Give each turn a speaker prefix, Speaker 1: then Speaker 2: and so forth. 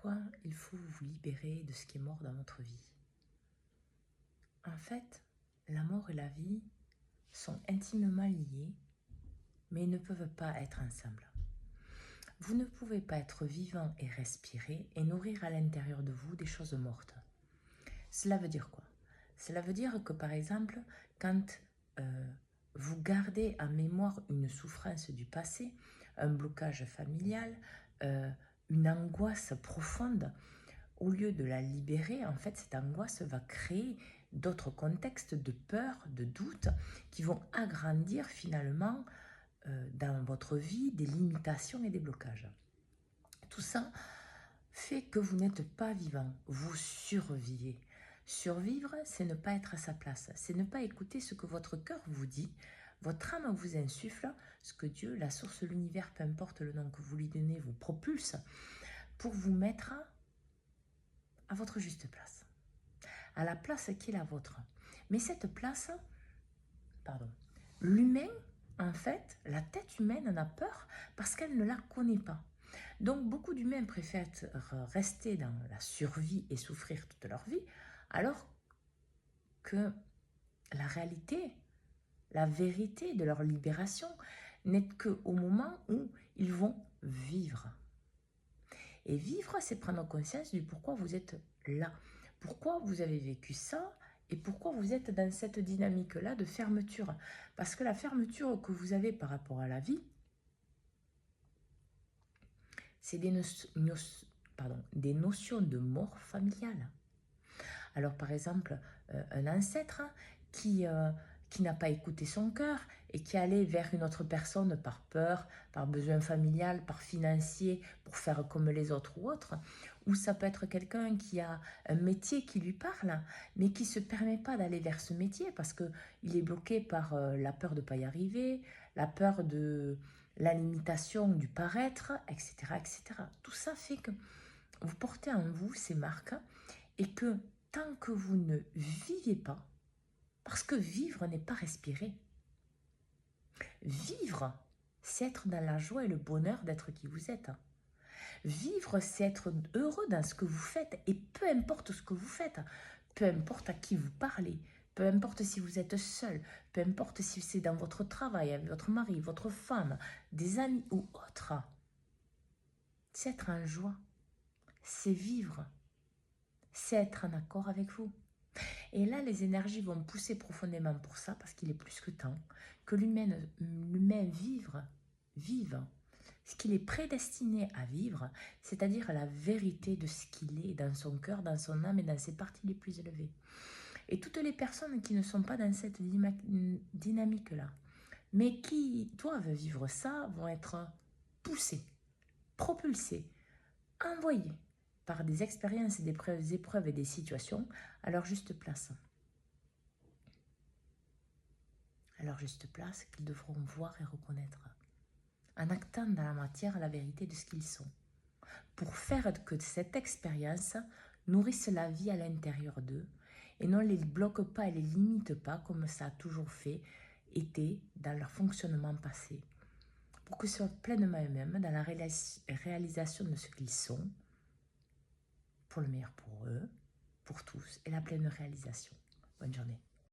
Speaker 1: pourquoi il faut vous libérer de ce qui est mort dans votre vie. En fait, la mort et la vie sont intimement liés, mais ils ne peuvent pas être ensemble. Vous ne pouvez pas être vivant et respirer et nourrir à l'intérieur de vous des choses mortes. Cela veut dire quoi? Cela veut dire que par exemple, quand vous gardez en mémoire une souffrance du passé, un blocage familial, une angoisse profonde, au lieu de la libérer, en fait, cette angoisse va créer d'autres contextes de peur, de doute, qui vont agrandir finalement dans votre vie des limitations et des blocages. Tout ça fait que vous n'êtes pas vivant, vous survivez. Survivre, c'est ne pas être à sa place, c'est ne pas écouter ce que votre cœur vous dit, votre âme vous insuffle, ce que Dieu, la source, l'univers, peu importe le nom que vous lui donnez, vous propulse pour vous mettre à votre juste place, à la place qui est la vôtre. Mais cette place, l'humain, en fait, la tête humaine en a peur parce qu'elle ne la connaît pas. Donc beaucoup d'humains préfèrent rester dans la survie et souffrir toute leur vie, alors que la réalité, la vérité de leur libération n'est qu'au moment où ils vont vivre. Et vivre, c'est prendre conscience du pourquoi vous êtes là, pourquoi vous avez vécu ça et pourquoi vous êtes dans cette dynamique-là de fermeture. Parce que la fermeture que vous avez par rapport à la vie, c'est des notions de mort familiale. Alors par exemple, un ancêtre qui n'a pas écouté son cœur et qui allait vers une autre personne par peur, par besoin familial, par financier, pour faire comme les autres ou autres. Ou ça peut être quelqu'un qui a un métier qui lui parle, mais qui ne se permet pas d'aller vers ce métier parce qu'il est bloqué par la peur de ne pas y arriver, la peur de la limitation du paraître, etc., etc. Tout ça fait que vous portez en vous ces marques et que tant que vous ne vivez pas, parce que vivre n'est pas respirer. Vivre, c'est être dans la joie et le bonheur d'être qui vous êtes. Vivre, c'est être heureux dans ce que vous faites et peu importe ce que vous faites, peu importe à qui vous parlez, peu importe si vous êtes seul, peu importe si c'est dans votre travail, avec votre mari, votre femme, des amis ou autres. C'est être en joie, c'est vivre, c'est être en accord avec vous. Et là, les énergies vont pousser profondément pour ça, parce qu'il est plus que temps que l'humain vive ce qu'il est prédestiné à vivre, c'est-à-dire la vérité de ce qu'il est dans son cœur, dans son âme et dans ses parties les plus élevées. Et toutes les personnes qui ne sont pas dans cette dynamique-là, mais qui doivent vivre ça, vont être poussées, propulsées, envoyées par des expériences, des épreuves et des situations à leur juste place. À leur juste place qu'ils devront voir et reconnaître, en actant dans la matière la vérité de ce qu'ils sont, pour faire que cette expérience nourrisse la vie à l'intérieur d'eux et ne les bloque pas et les limite pas comme ça a toujours été dans leur fonctionnement passé, pour qu'ils soient pleinement eux-mêmes dans la réalisation de ce qu'ils sont, pour le meilleur pour eux, pour tous, et la pleine réalisation. Bonne journée.